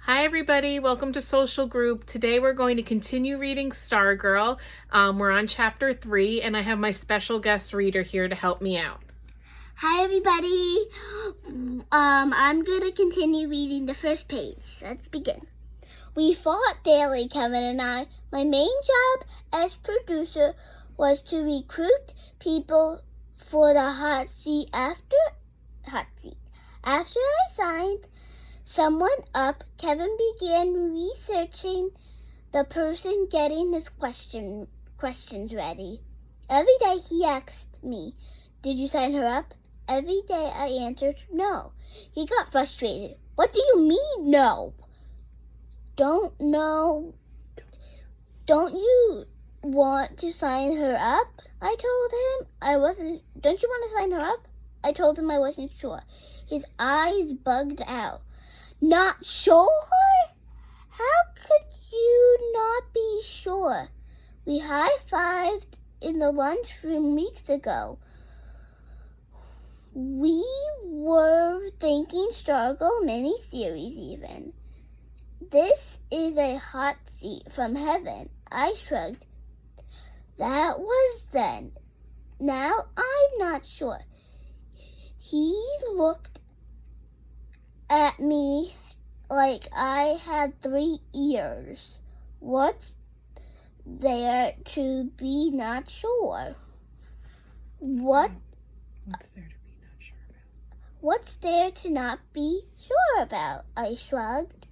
Hi everybody, welcome to Social Group. Today we're going to continue reading Stargirl. We're on chapter 3 and I have my special guest reader here to help me out. Hi everybody. I'm going to continue reading the first page. Let's begin. We fought daily, Kevin and I. My main job as producer was to recruit people for the hot seat. After I signed someone up, Kevin began researching the person getting his questions ready. Every day he asked me, "Did you sign her up?" Every day I answered no. He got frustrated. "What do you mean no?" Don't you want to sign her up?" I told him. Don't you want to sign her up? I told him I wasn't sure. His eyes bugged out. "Not sure? How could you not be sure? We high-fived in the lunchroom weeks ago. We were thinking Stargirl miniseries even. This is a hot seat from heaven." I shrugged. "That was then. Now I'm not sure." He looked at me like I had 3 ears. What's there to be not sure? What's there to be not sure about? What's there to not be sure about? I shrugged.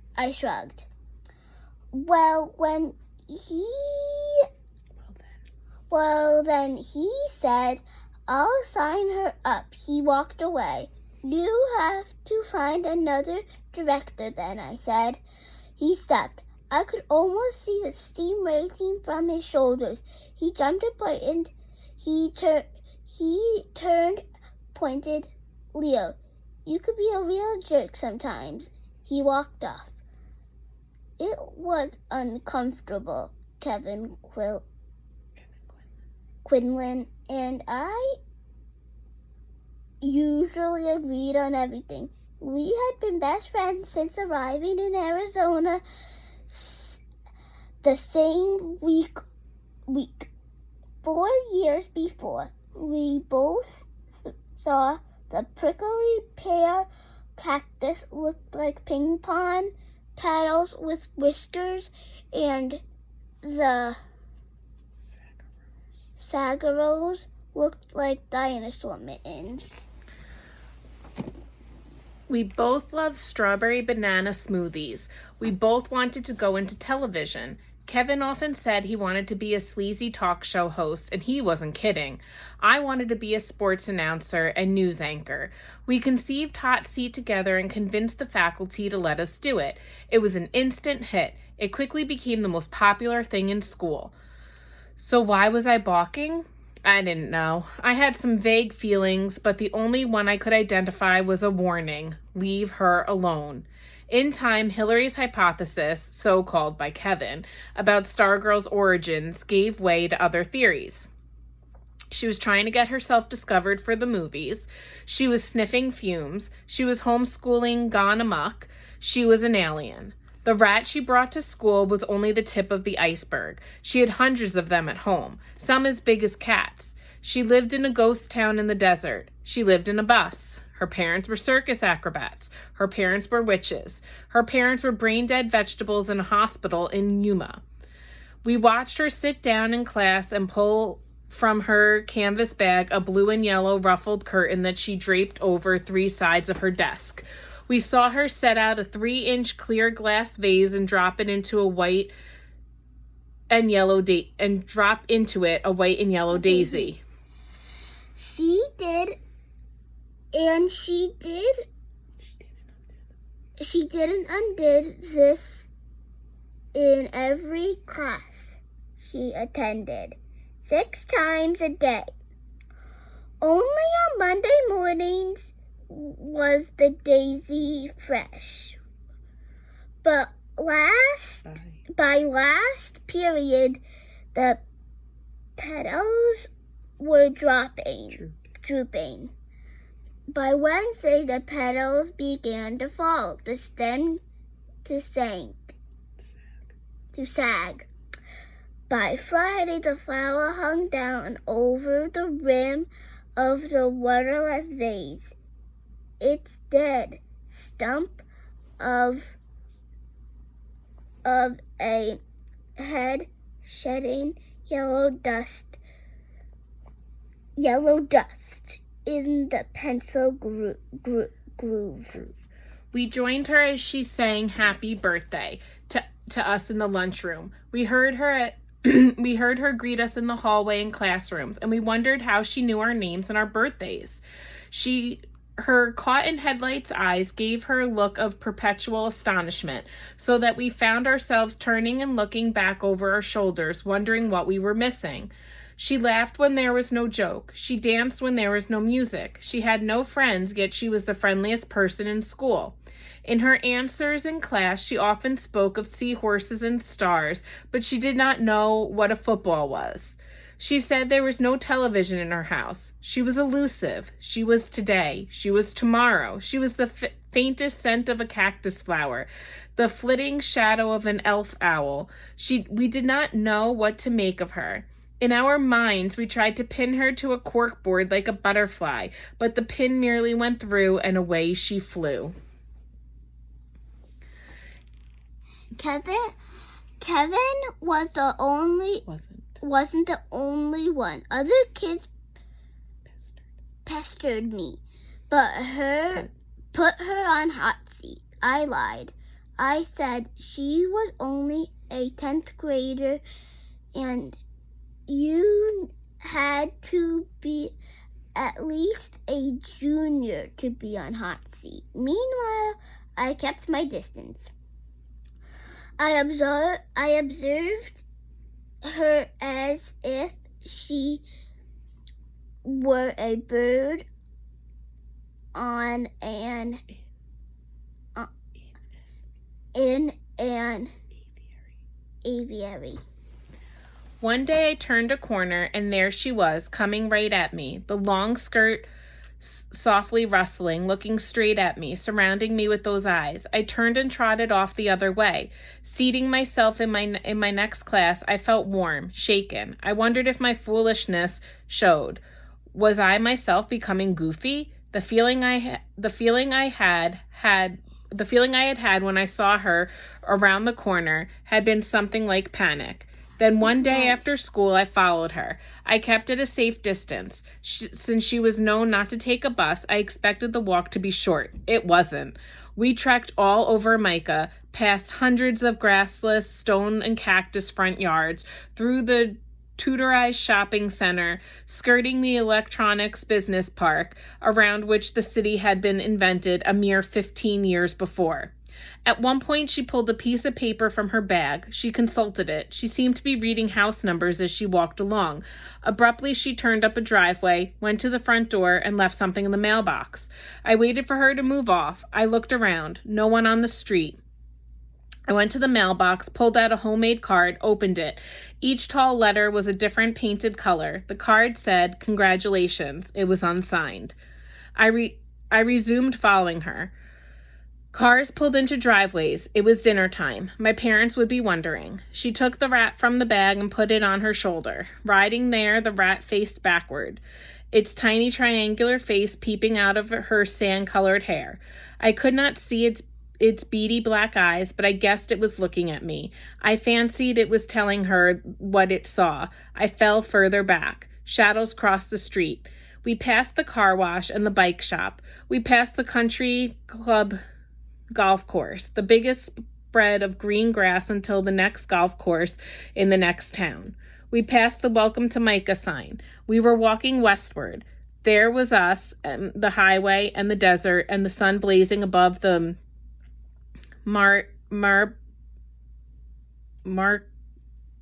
Well, then he said, "I'll sign her up." He walked away. "You have to find another director then," I said. He stopped. I could almost see the steam rising from his shoulders. He jumped a button. He turned, pointed. "Leo, you could be a real jerk sometimes." He walked off. It was uncomfortable. Kevin Quinlan and I usually agreed on everything. We had been best friends since arriving in Arizona the same week. 4 years before, we both saw the prickly pear cactus looked like ping pong paddles with whiskers, and the sagaros looked like dinosaur mittens. We both love strawberry banana smoothies. We both wanted to go into television. Kevin often said he wanted to be a sleazy talk show host, and he wasn't kidding. I wanted to be a sports announcer and news anchor. We conceived Hot Seat together and convinced the faculty to let us do it. It was an instant hit. It quickly became the most popular thing in school. So why was I balking? I didn't know. I had some vague feelings, but the only one I could identify was a warning: leave her alone. In time, Hillary's hypothesis, so called by Kevin, about Stargirl's origins gave way to other theories. She was trying to get herself discovered for the movies. She was sniffing fumes. She was homeschooling gone amok. She was an alien. The rat she brought to school was only the tip of the iceberg. She had hundreds of them at home, some as big as cats. She lived in a ghost town in the desert. She lived in a bus. Her parents were circus acrobats. Her parents were witches. Her parents were brain-dead vegetables in a hospital in Yuma. We watched her sit down in class and pull from her canvas bag a blue and yellow ruffled curtain that she draped over 3 sides of her desk. We saw her set out a 3-inch clear glass vase and drop into a white and yellow daisy. She did, and she didn't undid this in every class she attended, 6 times a day. Only on Monday mornings was the daisy fresh. But by last period, the petals were drooping. By Wednesday, the petals began to fall. The stem to sag. By Friday, the flower hung down over the rim of the waterless vase. Its dead stump of a head shedding yellow dust in the pencil groove. We joined her as she sang happy birthday to us in the lunchroom. We heard her greet us in the hallway and classrooms, and we wondered how she knew our names and our birthdays. Her caught in headlights eyes gave her a look of perpetual astonishment, so that we found ourselves turning and looking back over our shoulders, wondering what we were missing. She laughed when there was no joke. She danced when there was no music. She had no friends, yet she was the friendliest person in school. In her answers in class, she often spoke of seahorses and stars, but she did not know what a football was. She said there was no television in her house. She was elusive. She was today. She was tomorrow. She was the faintest scent of a cactus flower, the flitting shadow of an elf owl. We did not know what to make of her. In our minds, we tried to pin her to a corkboard like a butterfly, but the pin merely went through and away she flew. Kevin wasn't the only one. Other kids pestered me, but put her on hot seat. I lied. I said she was only a 10th grader and you had to be at least a junior to be on hot seat. Meanwhile, I kept my distance. I observed her as if she were a bird in an aviary. One day I turned a corner, and there she was, coming right at me, the long skirt softly rustling, looking straight at me, surrounding me with those eyes. I turned and trotted off the other way. Seating myself in my next class, I felt warm, shaken. I wondered if my foolishness showed. Was I myself becoming goofy? The feeling I had when I saw her around the corner had been something like panic. Then one day after school, I followed her. I kept at a safe distance. Since she was known not to take a bus, I expected the walk to be short. It wasn't. We trekked all over Micah, past hundreds of grassless stone and cactus front yards, through the Tutorized shopping center, skirting the electronics business park, around which the city had been invented a mere 15 years before. At one point, she pulled a piece of paper from her bag. She consulted it. She seemed to be reading house numbers as she walked along. Abruptly, she turned up a driveway, went to the front door, and left something in the mailbox. I waited for her to move off. I looked around. No one on the street. I went to the mailbox, pulled out a homemade card, opened it. Each tall letter was a different painted color. The card said, "Congratulations." It was unsigned. I resumed following her. Cars pulled into driveways. It was dinner time. My parents would be wondering. She took the rat from the bag and put it on her shoulder. Riding there, the rat faced backward, its tiny triangular face peeping out of her sand-colored hair. I could not see its beady black eyes, but I guessed it was looking at me. I fancied it was telling her what it saw. I fell further back. Shadows crossed the street. We passed the car wash and the bike shop. We passed the country club golf course, the biggest spread of green grass until the next golf course in the next town. We passed the Welcome to Micah sign. We were walking westward. There was us, and the highway and the desert and the sun blazing above the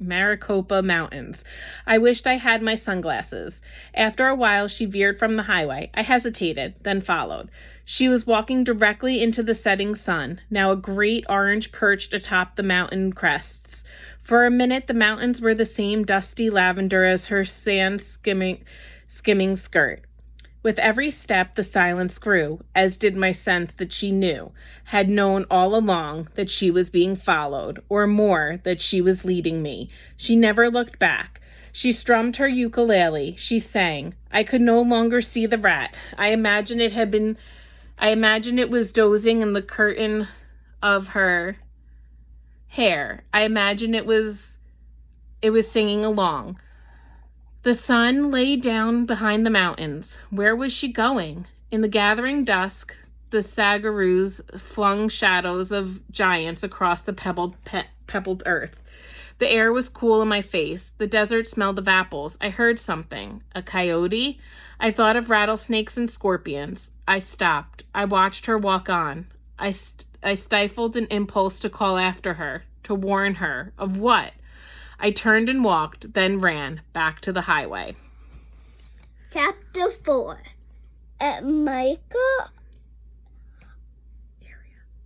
Maricopa Mountains. I wished I had my sunglasses. After a while, she veered from the highway. I hesitated, then followed. She was walking directly into the setting sun, now a great orange perched atop the mountain crests. For a minute, the mountains were the same dusty lavender as her sand skimming skirt. With every step, the silence grew, as did my sense that she knew, had known all along that she was being followed, or more, that she was leading me. She never looked back. She strummed her ukulele. She sang. I could no longer see the rat. I imagine it was dozing in the curtain of her hair. I imagine it was singing along. The sun lay down behind the mountains. Where was she going? In the gathering dusk, the sagaroos flung shadows of giants across the pebbled earth. The air was cool in my face. The desert smelled of apples. I heard something. A coyote? I thought of rattlesnakes and scorpions. I stopped. I watched her walk on. I stifled an impulse to call after her, to warn her. Of what? I turned and walked, then ran back to the highway. Chapter 4. At Michael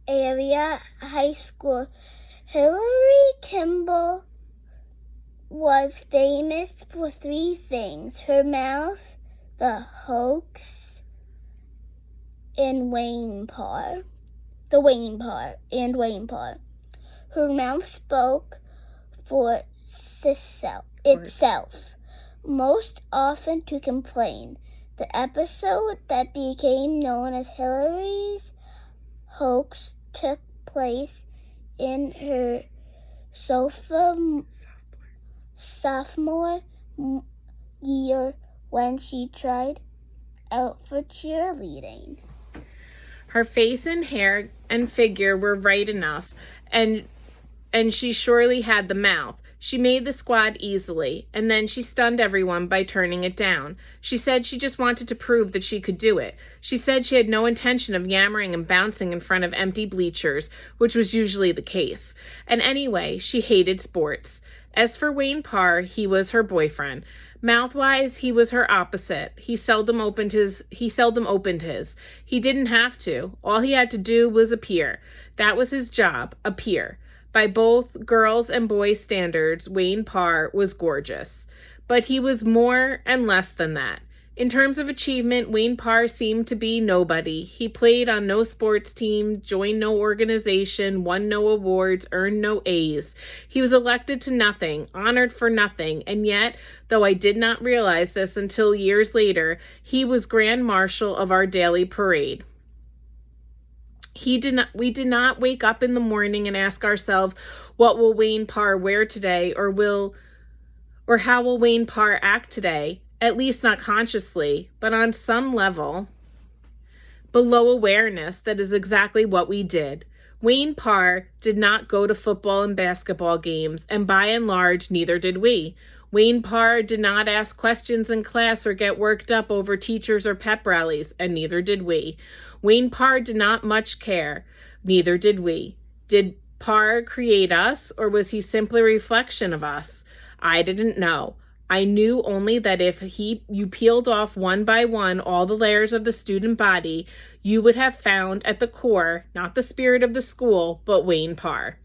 Area High School, Hillary Kimball was famous for 3 things: her mouth, the hoax, and Wayne Parr. Her mouth spoke for itself, most often to complain. The episode that became known as Hillary's hoax took place in her sophomore year when she tried out for cheerleading. Her face and hair and figure were right enough, and she surely had the mouth. She made the squad easily, and then she stunned everyone by turning it down. She said she just wanted to prove that she could do it. She said she had no intention of yammering and bouncing in front of empty bleachers, which was usually the case. And anyway, she hated sports. As for Wayne Parr, he was her boyfriend. Mouth-wise, he was her opposite. He seldom opened his. He didn't have to. All he had to do was appear. That was his job, appear. By both girls' and boys' standards, Wayne Parr was gorgeous. But he was more and less than that. In terms of achievement, Wayne Parr seemed to be nobody. He played on no sports team, joined no organization, won no awards, earned no A's. He was elected to nothing, honored for nothing, and yet, though I did not realize this until years later, he was Grand Marshal of our daily parade. We did not wake up in the morning and ask ourselves, what will Wayne Parr wear today, or how will Wayne Parr act today? At least not consciously, but on some level, below awareness, that is exactly what we did. Wayne Parr did not go to football and basketball games, and by and large, neither did we. Wayne Parr did not ask questions in class or get worked up over teachers or pep rallies, and neither did we. Wayne Parr did not much care. Neither did we. Did Parr create us, or was he simply a reflection of us? I didn't know. I knew only that if you peeled off one by one all the layers of the student body, you would have found at the core not the spirit of the school, but Wayne Parr.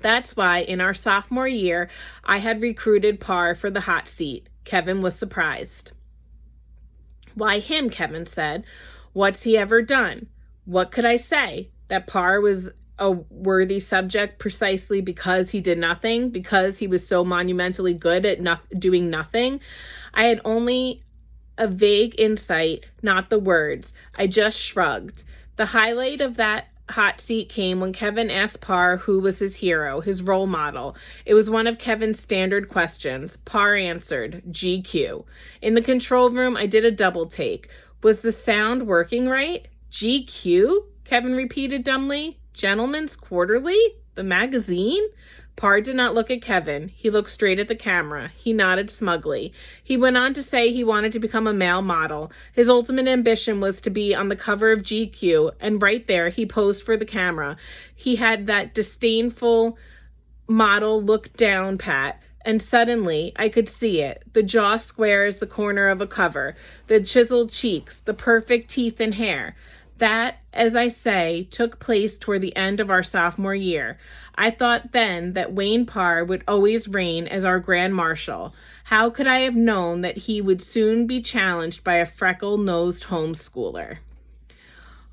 That's why in our sophomore year, I had recruited Parr for the hot seat. Kevin was surprised. Why him, Kevin said. What's he ever done? What could I say? That Parr was a worthy subject precisely because he did nothing, because he was so monumentally good at doing nothing? I had only a vague insight, not the words. I just shrugged. The highlight of that hot seat came when Kevin asked Parr who was his hero, his role model. It was one of Kevin's standard questions. Parr answered, GQ. In the control room, I did a double take. Was the sound working right? GQ? Kevin repeated dumbly. Gentleman's Quarterly? The magazine? Parr did not look at Kevin. He looked straight at the camera. He nodded smugly. He went on to say he wanted to become a male model. His ultimate ambition was to be on the cover of GQ, and right there he posed for the camera. He had that disdainful model look down pat, and suddenly I could see it. The jaw square as the corner of a cover, the chiseled cheeks, the perfect teeth and hair. That, as I say, took place toward the end of our sophomore year. I thought then that Wayne Parr would always reign as our Grand Marshal. How could I have known that he would soon be challenged by a freckle-nosed homeschooler?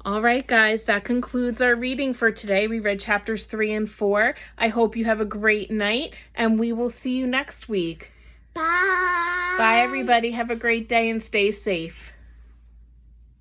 All right, guys, that concludes our reading for today. We read chapters 3 and 4. I hope you have a great night, and we will see you next week. Bye. Bye, everybody. Have a great day and stay safe.